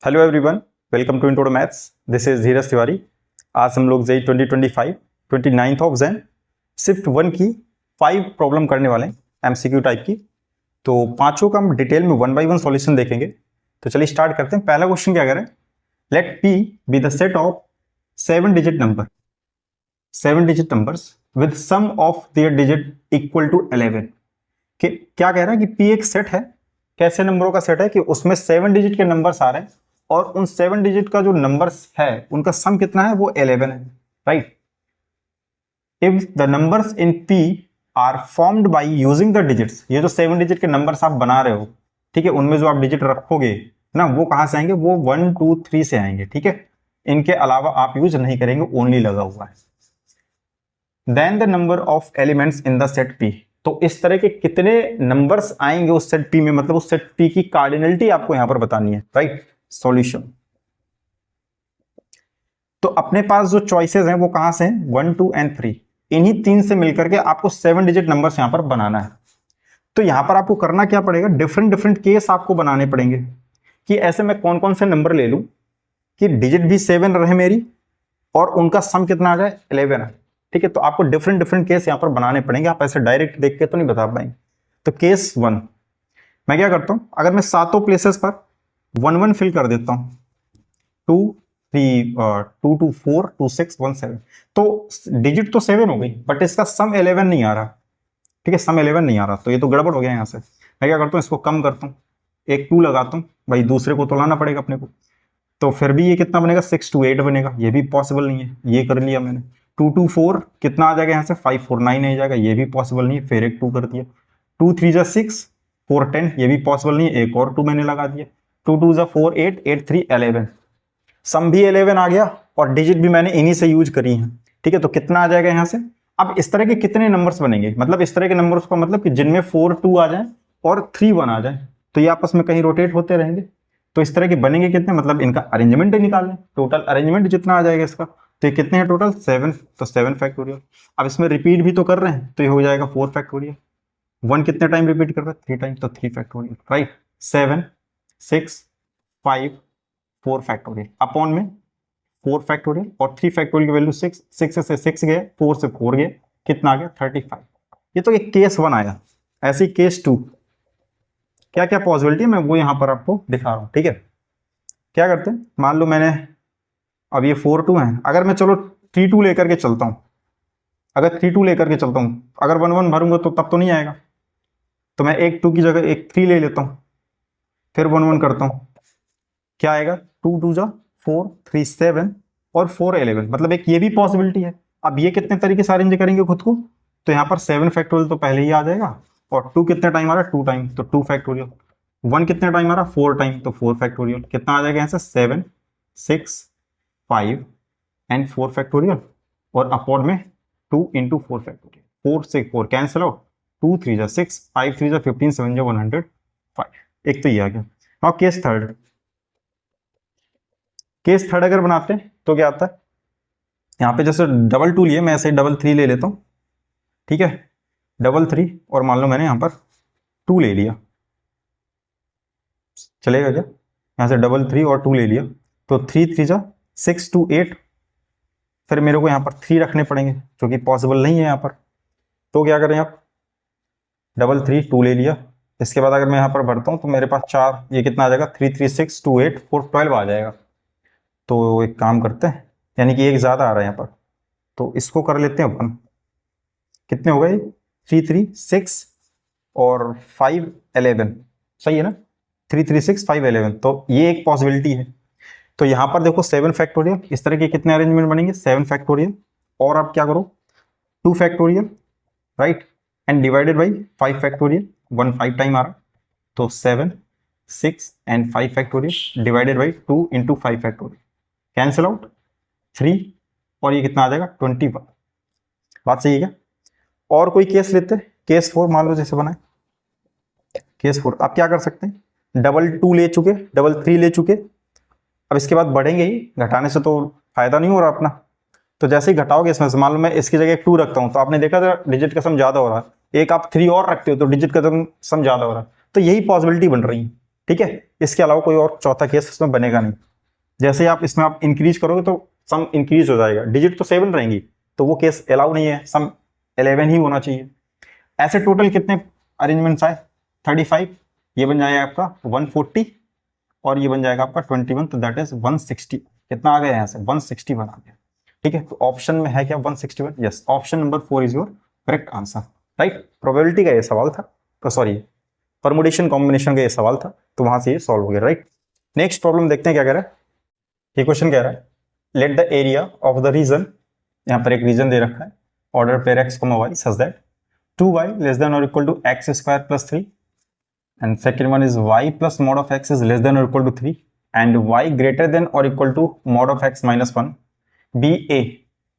Hello everyone, welcome to intro maths. This is Dheeraj Tiwari. आज हम लोग जेई 2025 29 ऑफ जैन शिफ्ट 1 की 5 प्रॉब्लम करने वाले हैं एमसीक्यू टाइप की। तो पांचों का हम डिटेल में 1 बाय 1 सॉल्यूशन देखेंगे। तो चलिए स्टार्ट करते हैं। पहला क्वेश्चन क्या करें, let P be the set of 7 digit numbers with sum of their digit equal to 11। क्या कह रहा है कि पी एक सेट है, कैसे नंबरों का सेट है कि उसमें 7 डिजिट के नंबर्स आ रहे हैं और उन 7 डिजिट का जो नंबर्स है उनका सम कितना है, वो 11 है, right. If the numbers in P R formed by using the digits, ये जो 7 डिजिट के नंबर्स आप बना रहे हो, ठीक है, उनमें जो आप डिजिट रखोगे ना, वो कहां से आएंगे, वो 1 2 3 से आएंगे, ठीक है। इनके अलावा आप यूज नहीं करेंगे, ओनली लगा हुआ है। Then the number of elements in the set P, तो इस तरह के कितने नंबर्स आएंगे उस सेट पी में, मतलब उस सेट पी की कार्डिनलिटी आपको यहां पर बतानी है, राइट। सॉल्यूशन, तो अपने पास जो चॉइसेस हैं वो कहां से हैं, 1 2 एंड 3, इन्हीं 3 से मिलकर के आपको 7 डिजिट नंबर्स यहां पर बनाना है। तो यहां पर आपको करना क्या पड़ेगा, डिफरेंट डिफरेंट केस आपको बनाने पड़ेंगे कि ऐसे में कौन कौन से नंबर ले लूं कि डिजिट भी 7 रहे मेरी और उनका सम कितना आ जाए, 11 है, ठीक है। तो आपको डिफरेंट डिफरेंट केस यहां पर बनाने पड़ेंगे, आप ऐसे डायरेक्ट देख के तो नहीं बता पाएंगे। तो केस 1 मैं क्या करता हूं, अगर मैं सातों प्लेसेस पर 1 1 फिल कर देता हूं, 2 3 2 2 4 2 6 1 7, तो डिजिट तो 7 हो गई बट इसका सम 11 नहीं आ रहा, ठीक है, सम 11 नहीं आ रहा, तो ये तो गड़बड़ हो गया यहाँ से। मैं क्या करता हूँ, इसको कम करता हूँ, एक 2 लगाता हूँ, भाई दूसरे को तो लाना पड़ेगा अपने को, तो फिर भी ये कितना बनेगा, 6 2 8 बनेगा, ये भी पॉसिबल नहीं है, ये कर लिया मैंने। 2 2 4 कितना आ जाएगा यहाँ से, 5 4 9 आ जाएगा, ये भी पॉसिबल नहीं है, फिर एक 2 कर दिया। 2 3 जा 6 4 10, ये भी पॉसिबल नहीं है, एक और 2 मैंने लगा दिया। 2 2 जा 4 8 8 3 11, सम भी 11 आ गया और डिजिट भी मैंने इन्हीं से यूज करी है, ठीक है। तो कितना आ जाएगा यहाँ से, अब इस तरह के कितने नंबर्स बनेंगे, मतलब इस तरह के नंबर्स का मतलब कि जिनमें 4 2 आ जाए और 3 1 आ जाए, तो ये आपस में कहीं रोटेट होते रहेंगे। तो इस तरह के बनेंगे कितने, मतलब इनका अरेंजमेंट ही निकाल लें, टोटल अरेंजमेंट जितना आ जाएगा इसका, तो ये कितने हैं टोटल, 7, तो 7 फैक्टोरियल। अब इसमें रिपीट भी तो कर रहे हैं, तो ये हो जाएगा 4 फैक्टोरियल। 1 कितने टाइम रिपीट कर रहा है, 3 टाइम, तो 3 फैक्टोरियल, राइट। 7 6 5 4 फैक्टोरियल अपॉन में 4 फैक्टोरियल, और 3 फैक्टोरियल की वैल्यू 6, 6 से 6 गए, 4 से 4 गए, कितना आ गया, 35। ये तो एक केस 1 आया। ऐसी केस 2 क्या क्या पॉसिबिलिटी है मैं वो यहां पर आपको दिखा रहा हूं, ठीक है। क्या करते हैं, मान लो मैंने अब ये 4 2 है, अगर मैं चलो 3 2 लेकर के चलता हूं, अगर 3 2 लेकर के चलता हूं, अगर 1 1 भरूंगा तो तब तो नहीं आएगा, तो मैं एक 2 की जगह एक 3 ले लेता हूं, फिर 1 1 करता हूं, क्या आएगा, 2 2 जा 4 3 7 और 4 11, मतलब एक ये भी पॉसिबिलिटी है। अब ये कितने तरीके से अरेंज करेंगे खुद को, तो यहाँ पर 7 फैक्टोरियल तो पहले ही आ जाएगा, और 2 कितने टाइम आ रहा है, 2 टाइम, तो 2 फैक्टोरियल। 1 कितने टाइम आ रहा है, 4 टाइम, तो 4 फैक्टोरियल। कितना आ जाएगा यहाँ से, 7 6 5 एंड 4 फैक्टोरियल, और अपॉन में 2 इंटू 4 फैक्टोरियल। 4 से 4 कैंसिल आउट, 2 3 जा 6 5 3 जा 15 7 जा 105। एक तो ये आ गया। और केस थर्ड अगर बनाते हैं तो क्या आता है, यहाँ पे जैसे डबल 2 लिए, मैं ऐसे डबल 3 ले लेता हूँ, ठीक है, डबल 3, और मान लो मैंने यहाँ पर 2 ले लिया, चलेगा क्या, यहाँ से डबल 3 और 2 ले लिया, तो 3 3 जा 6 2 8, फिर मेरे को यहाँ पर 3 रखने पड़ेंगे जो कि पॉसिबल नहीं है यहाँ पर। तो क्या करें आप, डबल 3 2 ले लिया, इसके बाद अगर मैं यहाँ पर भरता हूँ तो मेरे पास 4, ये कितना आ जाएगा, 3 3 6 2 8 4 12 आ जाएगा। तो एक काम करते हैं, यानी कि एक ज़्यादा आ रहा है यहाँ पर, तो इसको कर लेते हैं 1, कितने हो गए, 3 3 6 और 5 11, सही है ना, 3 3 6 5 11, तो ये एक पॉसिबिलिटी है। तो यहाँ पर देखो 7 फैक्टोरियल, इस तरह के कितने अरेंजमेंट बनेंगे, 7 फैक्टोरियल, और आप क्या करो, 2 factorial, right, and divided by 5 factorial, 1 5 time आ रहा, तो 7 6 and 5 factorial divided by 2 into 5 factorial, cancel out 3, और ये कितना आ जाएगा, 21। बात सही है क्या। और कोई केस लेते हैं, केस 4 मान लो जैसे बनाए, केस 4 आप क्या कर सकते हैं, डबल 2 ले चुके, डबल 3 ले चुके, अब इसके बाद बढ़ेंगे ही, घटाने से तो फायदा नहीं हो रहा अपना, तो जैसे ही घटाओगे इसमें से, मान लो मैं इसकी जगह 2 रखता हूं, तो आपने देखा था डिजिट का सम ज्यादा हो रहा है, एक आप 3 और रखते हो तो डिजिट का सम ज्यादा हो रहा है, तो यही पॉसिबिलिटी बन रही है, ठीक है। इसके अलावा कोई और चौथा केस इसमें बनेगा नहीं। जैसे ही आप इसमें आप इंक्रीज करोगे तो सम इंक्रीज हो जाएगा, डिजिट तो 7 रहेंगी, तो वो केस अलाउ नहीं है, सम 11 ही होना चाहिए। ऐसे टोटल कितने अरेंजमेंट्स आए? 35, ये बन जाएगा आपका 140 और ये बन जाएगा आपका 21, तो दैट इज 160। कितना आ गया यहाँ से? 161 आ गया। ठीक है, तो ऑप्शन में है क्या 161? Yes, option number 4 is your correct answer. Right, probability का ये सवाल था, तो सॉरी परमुटेशन कॉम्बिनेशन का ये सवाल था, तो वहां से ये सॉल्व हो गया। राइट, नेक्स्ट प्रॉब्लम देखते हैं क्या कह रहा है। ये क्वेश्चन कह रहा है let the area of the region, यहाँ पर एक रीजन दे रखा है, order pair x y such that 2y less than और equal to x square plus 3 and second one is y plus mod of x is less than or equal to 3 and y greater than or equal to mod of x minus 1 b a।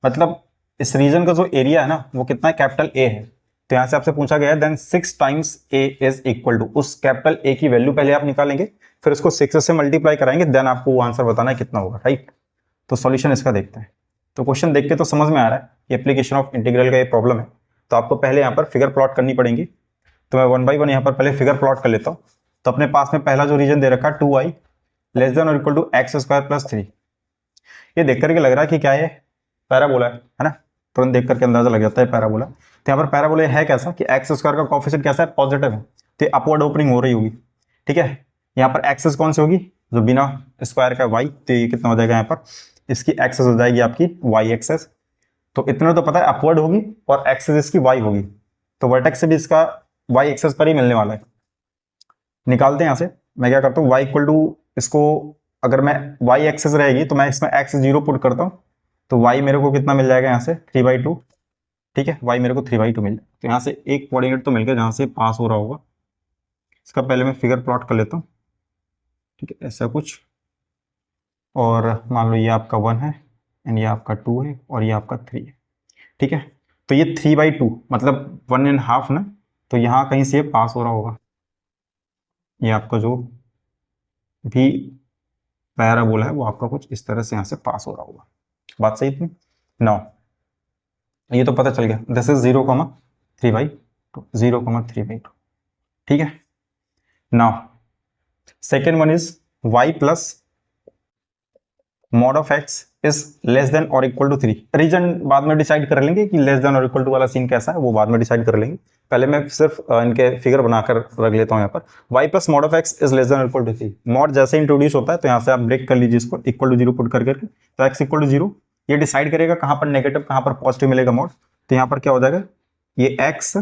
मतलब इस reason का जो area है ना वो कितना है? Capital A है। तो यहां से आपसे पूछा गया है then 6 times a is equal to, उस कैपिटल A की वैल्यू पहले आप निकालेंगे, फिर उसको 6 से मल्टीप्लाई कराएंगे, देन आपको वो आंसर बताना है कितना होगा। राइट, तो सॉल्यूशन इसका देखते हैं। तो क्वेश्चन देख के तो समझ में आ रहा है ये एप्लीकेशन ऑफ इंटीग्रल का ये प्रॉब्लम है, तो आपको पहले यहाँ पर फिगर प्लॉट करनी पड़ेगी। तो मैं 1 बाई 1 यहाँ पर पहले फिगर प्लॉट कर लेता हूँ। तो अपने पास में पहला जो रीजन दे रखा है 2y लेस देन और equal to x square plus 3, ये देख करके लग रहा है कि क्या है? पैराबोला है ना, तुरंत देख करके अंदाजा लग जाता है पैराबोला। तो यहाँ पर पैराबोला है कैसा कि एक्स स्क्वायर का कोफिशिएंट कैसा है? पॉजिटिव है, तो ये अपवर्ड ओपनिंग हो रही होगी। ठीक है, यहाँ पर एक्सेस कौन सी होगी? जो बिना स्क्वायर का y, तो ये कितना हो जाएगा? यहाँ पर इसकी एक्सेस हो जाएगी आपकी y एक्सेस, तो इतना तो पता है अपवर्ड होगी और एक्सेस इसकी y होगी, तो वर्टेक्स से भी इसका y एक्सेस पर ही मिलने वाला है। निकालते हैं यहाँ से। मैं क्या करता हूँ y इक्वल टू इसको, अगर मैं y एक्सेस रहेगी तो मैं इसमें x 0 पुट करता हूँ, तो y मेरे को कितना मिल जाएगा यहाँ से? 3/2। ठीक है, y मेरे को 3/2 मिल जाएगा। तो यहाँ से एक कोऑर्डिनेट तो मिल गया जहाँ से पास हो रहा होगा। इसका पहले मैं फिगर प्लॉट कर लेता हूँ। ठीक है, ऐसा कुछ, और मान लो ये आपका 1 है एंड ये आपका 2 है और ये आपका 3 है। ठीक है, तो ये 3/2 मतलब 1.5 ना, तो यहाँ कहीं से पास हो रहा होगा। ये आपका जो भी पैराबोला है वो आपका कुछ इस तरह से यहाँ से पास हो रहा होगा। बात सही थी? नाउ ये तो पता चल गया, दिस इज 0,3/2, 0,3/2। ठीक है, now second one is y plus mod of x is less than और इक्वल टू 3। रीजन बाद में डिसाइड कर लेंगे कि लेस देन और इक्वल टू वाला सीन कैसा है, वो बाद में डिसाइड कर लेंगे। पहले मैं सिर्फ इनके फिगर बनाकर रख लेता हूँ। यहाँ पर y plus mod of x is less than और इक्वल टू 3। मॉड जैसे इंट्रोड्यूस होता है तो यहाँ से आप ब्रेक कर लीजिए इसको, इक्वल टू 0 पुट करके, तो x इक्वल टू 0 ये डिसाइड करेगा कहाँ पर नेगेटिव कहाँ पर पॉजिटिव मिलेगा मॉड। तो यहाँ पर क्या हो जाएगा, ये x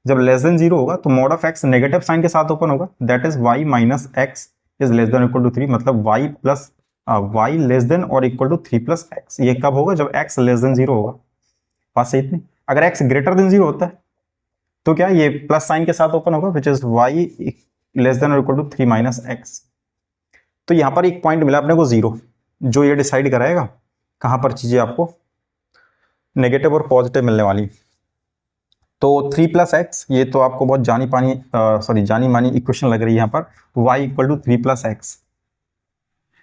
जब लेस देन 0 होगा तो mod of x negative sign के साथ ओपन होगा, that is y minus x is less than equal to 3, मतलब y plus y less than और इक्वल टू 3 प्लस x। ये कब होगा? जब x लेस देन 0 होगा। बात सही इतनी। अगर x ग्रेटर देन 0 होता है तो क्या ये प्लस साइन के साथ ओपन होगा, which is y less than और इक्वल टू 3 माइनस x। तो यहाँ पर एक पॉइंट मिला अपने को 0, जो ये डिसाइड कराएगा कहाँ पर चीजें आपको नेगेटिव और पॉजिटिव मिलने वाली। तो 3 प्लस एक्स, ये तो आपको बहुत जानी मानी इक्वेशन लग रही है यहाँ पर, y equal to 3 plus X.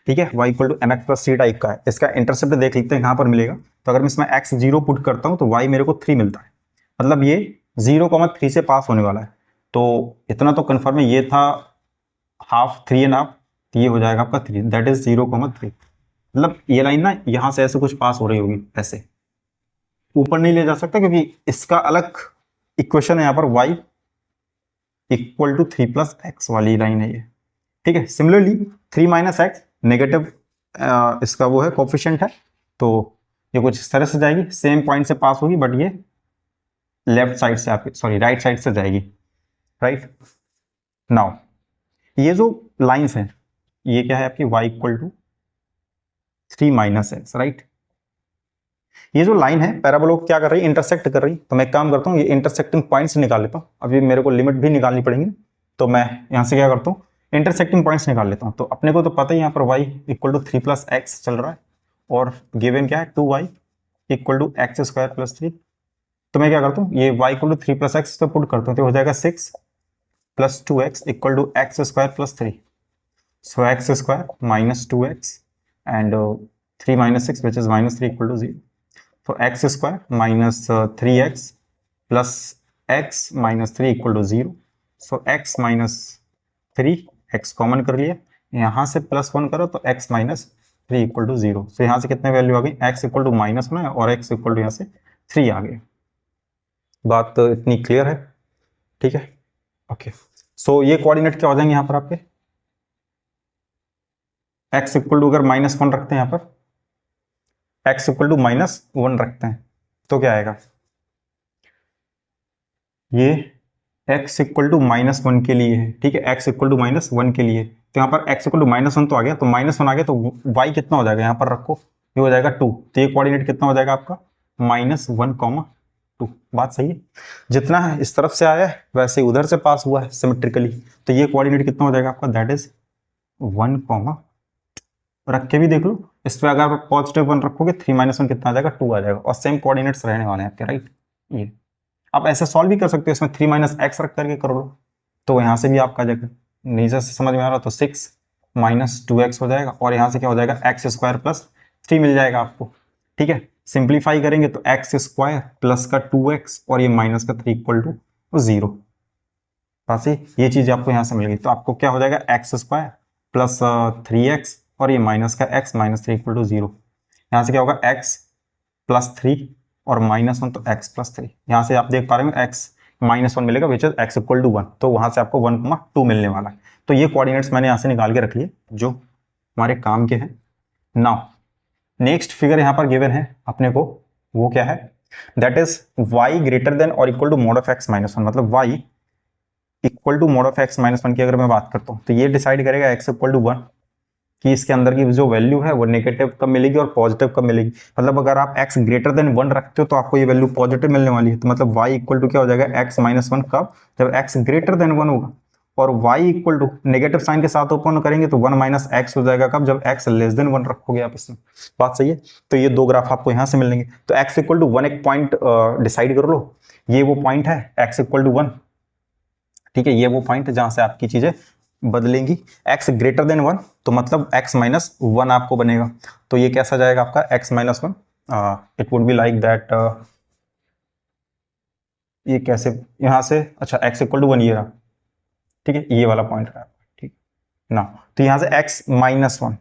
ठीक है, y equal to mx plus c type का है। इसका इंटरसेप्ट देख लेते हैं कहाँ पर मिलेगा। तो अगर मैं इसमें x 0 पुट करता हूँ तो y मेरे को 3 मिलता है, मतलब ये 0,3 से पास होने वाला है। तो इतना तो कन्फर्म है, ये था हाफ 3.5, तो ये हो जाएगा आपका 3, दैट इज 0,3। मतलब ये लाइन ना यहाँ से ऐसे कुछ पास हो रही होगी, ऐसे ऊपर नहीं ले जा सकता क्योंकि इसका अलग इक्वेशन है यहाँ पर, y equal to 3 plus x वाली लाइन है ये। ठीक है, सिमिलरली 3 माइनस एक्स नेगेटिव इसका वो है कोफिशिएंट है, तो ये कुछ इस तरह से जाएगी, सेम पॉइंट से पास होगी, बट ये लेफ्ट साइड से आपकी राइट साइड से जाएगी। राइट, नाउ ये जो लाइंस हैं ये क्या है आपकी y equal to 3 minus x. Right, ये जो लाइन है पैराबोला को क्या कर रही है? इंटरसेक्ट कर रही। तो मैं एक काम करता हूँ, ये इंटरसेक्टिंग पॉइंट्स निकाल लेता हूँ। अभी मेरे को लिमिट भी निकालनी पड़ेंगी, तो मैं यहाँ से क्या करता हूँ, इंटरसेक्टिंग पॉइंट्स निकाल लेता हूँ। तो अपने को तो पता ही यहाँ पर y equal to 3 plus x चल रहा है और गिवन क्या है 2y equal to x square plus 3। तो मैं क्या करता हूँ, ये y equal to 3 plus x पे पुट करता हूँ, तो हो जाएगा 6 plus 2x equal to x square plus 3। So x square minus 2x and 3 minus 6 which is minus 3 equal to 0। तो x square minus 3x plus x minus 3 equal to 0। So x minus 3 x common कर लिया, यहाँ से +1 करो तो x minus 3 equal to 0। तो यहाँ से कितने वैल्यू आ गई, x इक्वल टू -1 है और x इक्वल टू यहाँ से 3 आ गई। बात तो इतनी क्लियर है, ठीक है। ओके, सो ये कोऑर्डिनेट क्या हो जाएंगे यहाँ पर आपके, x इक्वल टू अगर -1 रखते हैं यहाँ पर, x इक्वल टू -1 रखते हैं तो क्या आएगा, ये x इक्वल टू -1 के लिए है, ठीक है, x इक्वल टू -1 के लिए। तो यहाँ पर x इक्वल टू -1 तो आ गया, तो -1 आ गया तो y कितना हो जाएगा, यहाँ पर रखो, ये हो जाएगा 2। तो ये कोऑर्डिनेट कितना हो जाएगा आपका, -1, 2। बात सही है, जितना है इस तरफ से आया है वैसे उधर से पास हुआ है सिमेट्रिकली। तो ये कोऑर्डिनेट कितना हो जाएगा आपका, दैट इज 1, रख के भी देख लो, इस पर अगर आप +1 रखोगे 3 - 1 कितना आ जाएगा, 2 आ जाएगा। और सेम कोऑर्डिनेट्स रहने वाले हैं आपके, राइट। ये आप ऐसे सॉल्व भी कर सकते हो, इसमें 3 - x रख करके कर लो, तो यहाँ से भी आपका जाएगा, नीचे से समझ में आ रहा, तो 6 - 2x हो जाएगा, और यहाँ से क्या हो जाएगा, x² + 3 मिल जाएगा आपको, ठीक है। सिंप्लीफाई करेंगे तो x² प्लस का 2x और ये माइनस का 3 इक्वल टू 0। पास ये चीज आपको यहाँ से मिल गई, तो आपको क्या हो जाएगा, x² प्लस 3x और ये माइनस का x -3 इक्वल टू 0। यहाँ से क्या होगा, x + 3 और -1 तो x + 3। यहाँ से आप देख पा रहे हैं x -1 मिलेगा which is x equal to 1, तो वहां से आपको 1,2 मिलने वाला है। तो ये कोऑर्डिनेट्स मैंने यहाँ से निकाल के रख लिए जो हमारे काम के हैं। नाउ नेक्स्ट फिगर यहाँ पर गिवन है अपने को, वो क्या है, that is y greater than और equal to mod of x -1, मतलब y equal to mod of x -1 की अगर मैं बात करता हूँ तो ये डिसाइड करेगा x इक्वल टू 1 कि इसके अंदर की जो वैल्यू है वो नेगेटिव कब मिलेगी और पॉजिटिव कब मिलेगी। मतलब अगर आप x ग्रेटर देन 1 रखते हो तो आपको ये वैल्यू पॉजिटिव मिलने वाली है, तो मतलब y इक्वल टू क्या हो जाएगा, x -1 कब, जब x ग्रेटर देन 1 होगा, और y equal to negative sign के साथ ओपन करेंगे तो 1 - x हो जाएगा कब, जब x लेस देन 1 रखोगे आप इसमें। बात सही है, तो ये दो ग्राफ आपको यहाँ से मिलेंगे। तो x इक्वल टू 1 एक पॉइंट डिसाइड कर लो, ये वो पॉइंट है x इक्वल टू 1, ठीक है, ये वो पॉइंट है जहां से आपकी चीजें बदलेंगी। x ग्रेटर देन 1 तो मतलब x -1 आपको बनेगा, तो ये कैसा जाएगा आपका x -1, it would be like that, ये कैसे यहां से, अच्छा x इक्वल टू 1 ये रहा, ठीक है, ये वाला पॉइंट रहा, ठीक ना। तो यहां से x -1,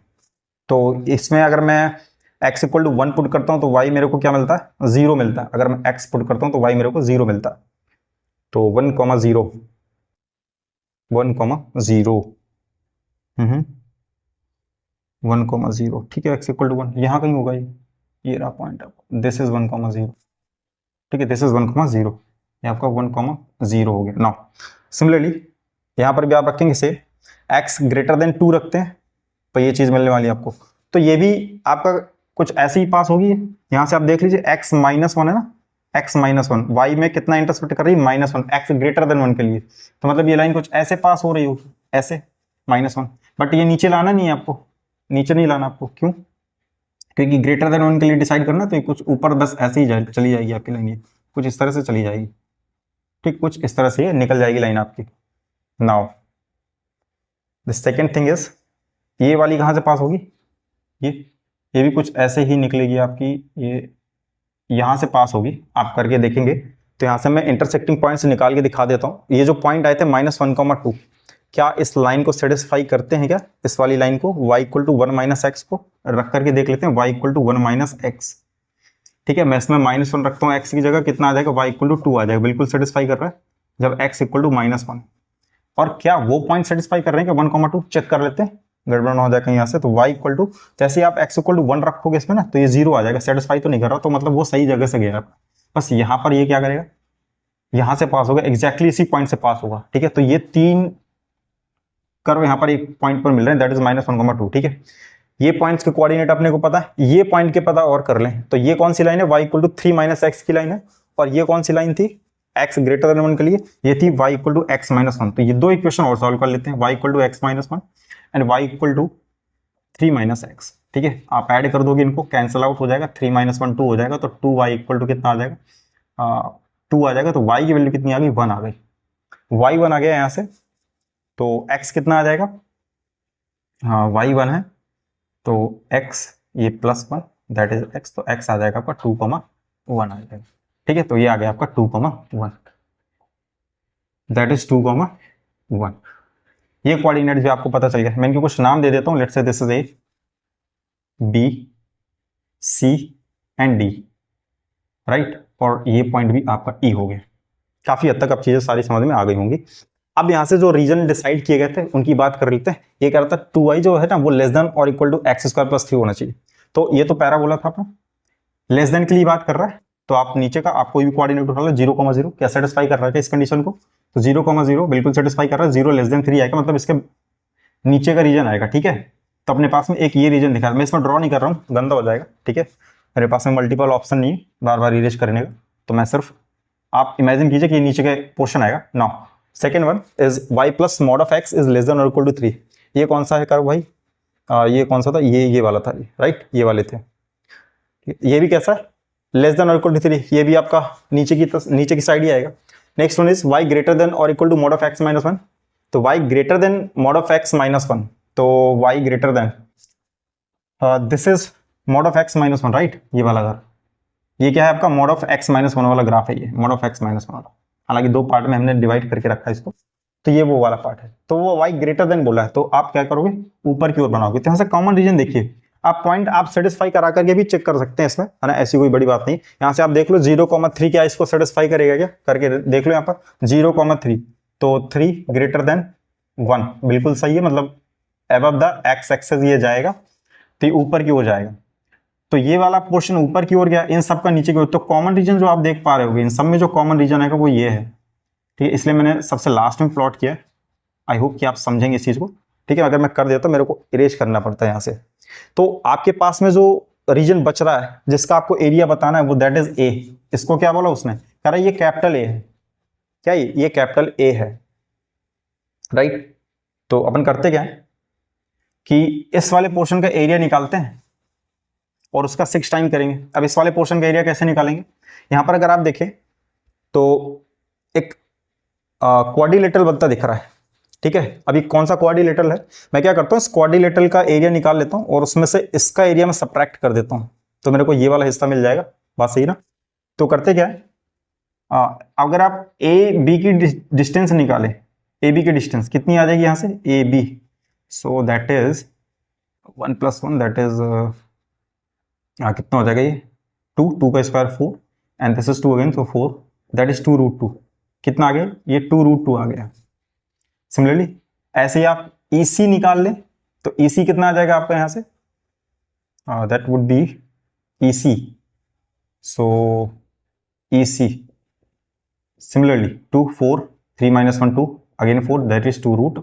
तो इसमें अगर मैं x इक्वल टू 1 पुट करता हूं तो y मेरे को क्या मिलता है, 0 मिलता है। अगर मैं x पुट करता हूं तो y मेरे को 0 मिलता है, तो 1, 0 1, 0 1, 0, ठीक है, x इक्वल टू 1 यहाँ कहीं होगा, ये रहा पॉइंट आपका, दिस इज 1, 0, ठीक है, दिस इज 1, 0, ये आपका 1, 0 हो गया। नाउ सिमिलरली यहाँ पर भी आप रखेंगे से x ग्रेटर देन 2 रखते हैं तो ये चीज मिलने वाली है आपको, तो ये भी आपका कुछ ऐसे ही पास होगी। यहाँ से आप देख लीजिए x -1 है ना, x -1 y में कितना इंटरसेप्ट कर रही है, -1, x ग्रेटर देन 1 के लिए, तो मतलब ये लाइन कुछ ऐसे पास हो रही होगी, ऐसे -1, बट ये नीचे लाना नहीं है आपको, नीचे नहीं लाना आपको, क्यों, क्योंकि ग्रेटर देन 1 के लिए डिसाइड करना, तो ये कुछ ऊपर बस ऐसे ही चली जाएगी आपकी लाइन, ये कुछ इस तरह से चली जाएगी, ठीक, कुछ इस तरह से ये निकल जाएगी लाइन आपकी। Now the second thing is, ये वाली कहाँ से पास होगी, ये भी कुछ ऐसे ही निकलेगी आपकी, ये यहाँ से पास होगी, आप करके देखेंगे। तो यहाँ से मैं इंटरसेक्टिंग पॉइंट से निकाल के दिखा देता हूँ, ये जो पॉइंट आए थे -1, 2, क्या इस लाइन को सेटिस्फाई करते हैं क्या, इस वाली लाइन को, y इक्वल टू 1 - x को रख करके देख लेते हैं, y इक्वल टू 1 - x, ठीक है, मैं इसमें -1 रखता हूँ, x की जगह कितना आ जाएगा, y इक्वल टू 2 आ जाएगा, बिल्कुल सेटिस्फाई कर रहा है जब x इक्वल टू -1। और क्या वो पॉइंट सेटिस्फाई कर रहे हैं क्या, 1, 2 चेक कर लेते हैं, गड़बड़ ना हो जाएगा यहाँ से। तो y इक्वल टू, जैसे आप x इक्वल टू 1 रखोगे इसमें ना, तो ये 0 आ जाएगा, सेटिस्फाई तो नहीं कर रहा, तो मतलब वो सही जगह से गया। बस यहाँ पर ये क्या करेगा, यहाँ से पास होगा, एग्जैक्टली इसी पॉइंट से पास होगा, ठीक है। तो ये 3 कर्व यहाँ पर एक पॉइंट पर मिल रहे हैं, दैट इज -1, 2, ठीक है। ये पॉइंट्स के कोऑर्डिनेट अपने को पता है, ये पॉइंट के पता और कर लें, तो ये कौन सी लाइन है, y इक्वल टू 3 - x की लाइन है, और ये कौन सी लाइन थी, x ग्रेटर देन 1 के लिए, ये थी y इक्वल टू x -1। तो ये दो इक्वेशन और सॉल्व कर लेते हैं, y equal to x -1 and y equal to 3 - x, ठीक है। आप ऐड कर दोगे इनको, कैंसिल आउट हो जाएगा, 3 - 1 2 हो जाएगा, तो 2y इक्वल टू कितना आ जाएगा, 2 आ जाएगा। तो y की वैल्यू कितनी आ गई, 1 आ गई, y 1 आ गया यहाँ से, तो x कितना आ जाएगा, हाँ y 1 है, तो x ये +1 दैट इज x, तो x आ जाएगा आपका 2, 1 आ जाएगा, ठीक है। तो ये आ गया आपका 2, 1 दैट इज 2, 1। ये कोऑर्डिनेट भी आपको पता चल गया। मैं इनको कुछ नाम दे देता हूँ, let's say this is A, B, C and D, right, और ये पॉइंट भी आपका ई हो गया। काफी हद तक अब चीजें सारी समझ में आ गई होंगी। अब यहाँ से जो रीजन डिसाइड किए गए थे उनकी बात कर लेते हैं। ये कह रहा था 2y जो है ना वो लेस देन और equal to x square plus 3 होना चाहिए। तो ये तो पैराबोला था अपना, लेस देन के लिए बात कर रहा है, तो आप नीचे का आप कोई भी कोऑर्डिनेट उठा लो, 0,0 क्या सेटिस्फाई कर रहा है इस कंडीशन को, तो 0,0 बिल्कुल सेटिस्फाई कर रहा है। 0 लेस देन 3 आएगा, मतलब इसके नीचे का रीजन आएगा, ठीक है। तो अपने पास में एक ये रीजन दिखा, मैं इसमें ड्रॉ नहीं कर रहा हूँ, गंदा हो जाएगा, ठीक है। मेरे पास में मल्टीपल ऑप्शन नहीं है बार बार इरेज करने का, तो मैं सिर्फ आप इमेजिन कीजिए कि ये नीचे का पोर्शन आएगा। Now second one is y plus mod of x is less than और इक्वल टू 3। ये कौन सा है कर्व भाई? ये कौन सा था? ये वाला था, राइट, ये वाले थे। ये भी कैसा है? लेस देन और इक्वल टू 3। ये भी आपका नीचे की साइड ही आएगा। Next one is y greater than और equal to mod of x minus 1। तो y greater than mod of x minus 1, तो y greater than this is mod of x minus 1, right, ये वाला ग्राफ। ये क्या है आपका? मॉड ऑफ x माइनस 1 वाला ग्राफ है, ये मॉड ऑफ x माइनस 1 वाला। हालांकि दो पार्ट में हमने डिवाइड करके रखा है इसको, तो ये वो वाला पार्ट है। तो वो y ग्रेटर देन बोला है, तो आप क्या करोगे? ऊपर की ओर बनाओगे। तो यहाँ से कॉमन रीजन देखिए, आप पॉइंट आप सेटिस्फाई करा करके भी चेक कर सकते हैं इसमें, है ना, ऐसी कोई बड़ी बात नहीं। यहाँ से आप देख लो 0,3 क्या इसको सेटिस्फाई करेगा क्या, करके देख लो यहाँ पर 0,3, तो 3 ग्रेटर देन 1 बिल्कुल सही है, मतलब अबव द एक्स एक्सेस ये जाएगा, तो ये ऊपर की ओर जाएगा। तो ये वाला पोर्शन ऊपर की ओर गया, इन सब का नीचे की ओर। तो कॉमन रीजन जो आप देख पा रहे होगे, इन सब में जो कॉमन रीजन आएगा वो ये है, ठीक है। इसलिए मैंने सबसे लास्ट में प्लॉट किया। आई होप कि आप समझेंगे इस चीज को, ठीक है। अगर मैं कर देता मेरे को इरेज करना पड़ता है यहाँ से। तो आपके पास में जो रीजन बच रहा है जिसका आपको एरिया बताना है वो दैट इज ए। इसको क्या बोला उसने? कह रहा है ये कैपिटल ए है। क्या ये कैपिटल ए है, राइट। तो अपन करते क्या है कि इस वाले पोर्शन का एरिया निकालते हैं और उसका 6 टाइम करेंगे। अब इस वाले पोर्शन का एरिया कैसे निकालेंगे? यहां पर अगर आप देखें तो एक क्वाड्रिलेटरल बनता दिख रहा है, ठीक है। अभी कौन सा क्वाड्रिलेटरल है, मैं क्या करता हूं, इस क्वाड्रिलेटरल का एरिया निकाल लेता हूं और उसमें से इसका एरिया मैं सब्ट्रैक्ट कर देता हूं, तो मेरे को ये वाला हिस्सा मिल जाएगा। बात सही ना? तो करते क्या है, अगर आप ए बी की डिस्टेंस निकालें, ए बी की डिस्टेंस कितनी आ जाएगी यहां से, A B, so that is 1 + 1, that is कितना हो जाएगा ये 2 का square 4 and this is 2 again, तो 4 दैट इज 2√2। कितना आ गया? ये 2√2 आ गया। सिमिलरली ऐसे ही आप EC निकाल लें, तो EC कितना आ जाएगा आपका यहाँ से, that would be EC, so EC similarly 2 4 3 - 1 2 again 4 that is 2√,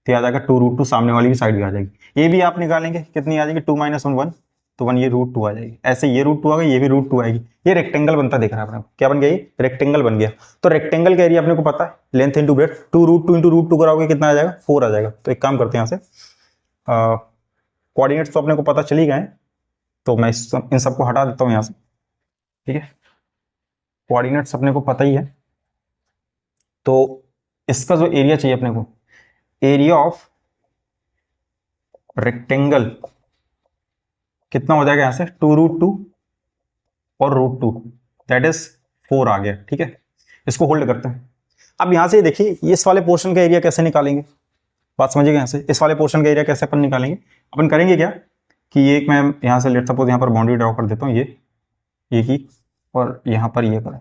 तो आ जाएगा 2√2, सामने वाली भी साइड भी आ जाएगी। ये भी आप निकालेंगे, कितनी आ जाएगी 2 - 1 1, तो 1 ये √2 आ जाएगी। ऐसे ये √2 आ गई, ये भी √2 आएगी। ये रेक्टेंगल बनता दिख रहा है अपने को, क्या बन गया ये? रेक्टेंगल बन गया। तो रेक्टेंगल का एरिया अपने को पता है, लेंथ इंटू ब्रेड्थ, 2√2 × √2 कराओगे कितना आ जाएगा? 4 आ जाएगा। तो एक काम करते हैं यहाँ से, कोऑर्डिनेट्स तो अपने को पता चली गए, तो मैं इन सबको हटा देता हूँ यहाँ से, ठीक है। कोऑर्डिनेट्स अपने को पता ही है, तो इसका जो एरिया चाहिए अपने को, एरिया ऑफ रेक्टेंगल कितना हो जाएगा यहाँ से, 2√2 और √2 दैट इज 4 आ गया, ठीक है। इसको होल्ड करते हैं। अब यहाँ से देखिए इस वाले पोर्शन का एरिया कैसे निकालेंगे, बात समझिएगा। यहाँ से इस वाले पोर्शन का एरिया कैसे अपन निकालेंगे? अपन करेंगे क्या कि ये एक मैं यहाँ से लेट सपोज यहाँ पर बाउंड्री ड्रॉ कर देता हूँ, ये की, और यहाँ पर ये करें,